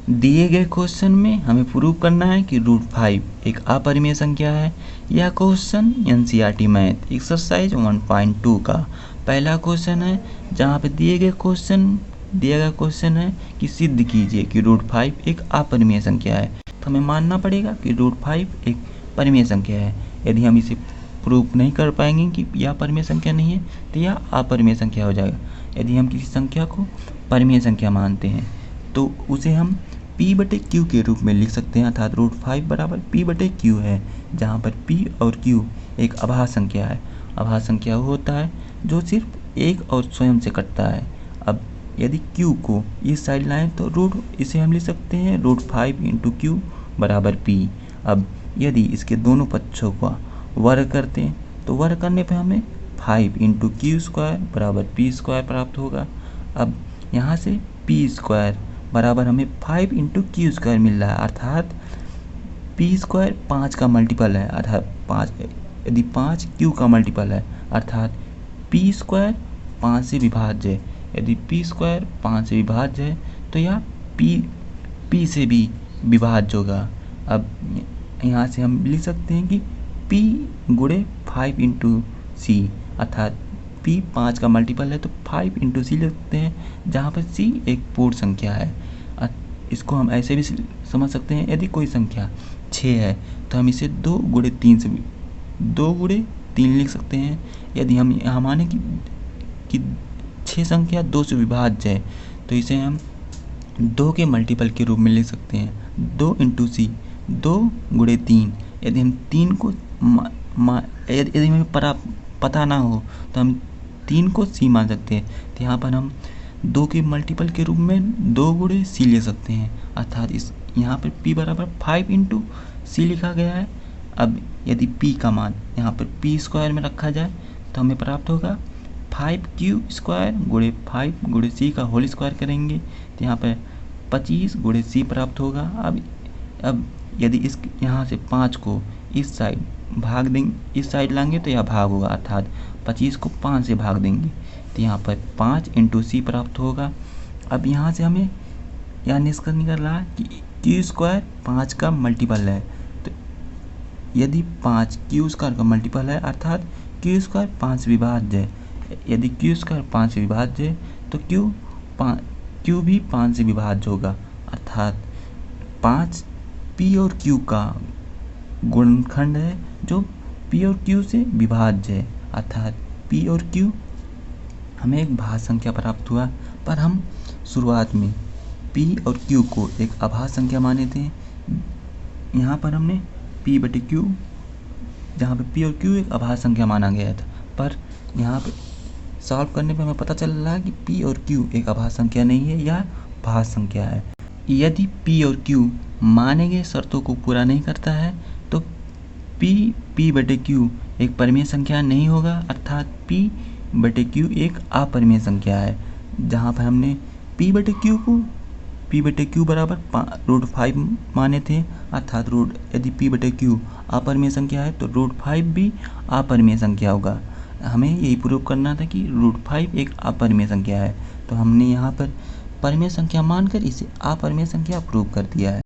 दिए गए क्वेश्चन में हमें प्रूव करना है कि √5 एक अपरिमेय संख्या है। यह क्वेश्चन एनसीईआरटी मैथ एक्सरसाइज 1.2 का पहला क्वेश्चन है, जहाँ पे दिया गया क्वेश्चन है कि सिद्ध कीजिए कि √5 एक अपरिमेय संख्या है। तो हमें मानना पड़ेगा कि √5 एक परिमेय संख्या है। यदि हम इसे प्रूव नहीं कर पाएंगे कि यह परिमेय संख्या नहीं है तो यह अपरिमेय संख्या हो जाएगा। यदि हम किसी संख्या को परिमेय संख्या मानते हैं तो उसे हम P/Q के रूप में लिख सकते हैं, अर्थात √5 बराबर P/Q है, जहाँ पर P और Q एक अभाज्य संख्या है। अभाज्य संख्या वो होता है जो सिर्फ एक और स्वयं से कटता है। अब यदि Q को इस साइड लाएं तो इसे हम लिख सकते हैं √5 × Q बराबर P। अब यदि इसके दोनों पक्षों का वर्ग करते हैं तो वर्ग करने पर हमें 5 × Q² बराबर P² प्राप्त होगा। अब यहाँ से P² बराबर हमें 5 × Q² मिल रहा है, अर्थात P² 5 का मल्टीपल है, अर्थात 5 यदि 5 Q का मल्टीपल है अर्थात P² 5 से विभाज्य है। यदि P² 5 से विभाज्य है तो यह P से भी विभाज्य होगा। अब यहाँ से हम लिख सकते हैं कि P × 5 × C, अर्थात P 5 का मल्टीपल है तो 5 × C लिख सकते हैं, जहाँ पर C एक पूर्ण संख्या है। इसको हम ऐसे भी समझ सकते हैं, यदि कोई संख्या 6 है तो हम इसे 2 × 3 लिख सकते हैं। यदि हम यहाँ माने कि 6 संख्या 2 से विभाज्य है तो इसे हम 2 के मल्टीपल के रूप में लिख सकते हैं, 2 × C, 2 × 3। यदि हम 3 को यदि हमें पता ना हो तो हम 3 को C मान सकते हैं। तो यहाँ पर हम 2 के मल्टीपल के रूप में 2 × C ले सकते हैं, अर्थात यहाँ पर P बराबर 5 × C लिखा गया है। अब यदि P का मान यहाँ पर P² में रखा जाए तो हमें प्राप्त होगा 5Q² × 5 × C का होल स्क्वायर करेंगे तो यहाँ पर 25 × C प्राप्त होगा। अब यदि यहाँ से 5 को इस साइड भाग देंगे, इस साइड लाएंगे तो यह भाग होगा, अर्थात 25 को 5 से भाग देंगे तो यहाँ पर 5 × C प्राप्त होगा। अब यहाँ से हमें यह निष्कर्ष निकल रहा है कि Q² 5 का मल्टीपल है। तो यदि 5 Q² का मल्टीपल है अर्थात Q² 5 से विभाज्य है। यदि Q² 5 से विभाज्य है तो Q भी 5 से विभाज्य होगा, अर्थात 5 P और Q का गुणनखंड है जो P और Q से विभाज्य है, अर्थात P और Q हमें एक भाज्य संख्या प्राप्त हुआ। पर हम शुरुआत में P और Q को एक अभाज्य संख्या माने थे। यहाँ पर हमने P/Q, जहाँ पे P और Q एक अभाज्य संख्या माना गया था, पर यहाँ पे सॉल्व करने पे हमें पता चल रहा है कि P और Q एक अभाज्य संख्या नहीं है, यह भाज्य संख्या है। यदि P और Q माने गए शर्तों को पूरा नहीं करता है तो P/Q एक परिमेय संख्या नहीं होगा, अर्थात P/Q एक अपरिमेय संख्या है। जहाँ पर हमने P/Q बराबर √5 माने थे, अर्थात यदि P/Q अपरिमेय संख्या है तो √5 भी अपरिमेय संख्या होगा। हमें यही प्रूव करना था कि √5 एक अपरिमेय संख्या है, तो हमने यहाँ पर परिमेय संख्या मानकर इसे अपरिमेय संख्या प्रूव कर दिया है।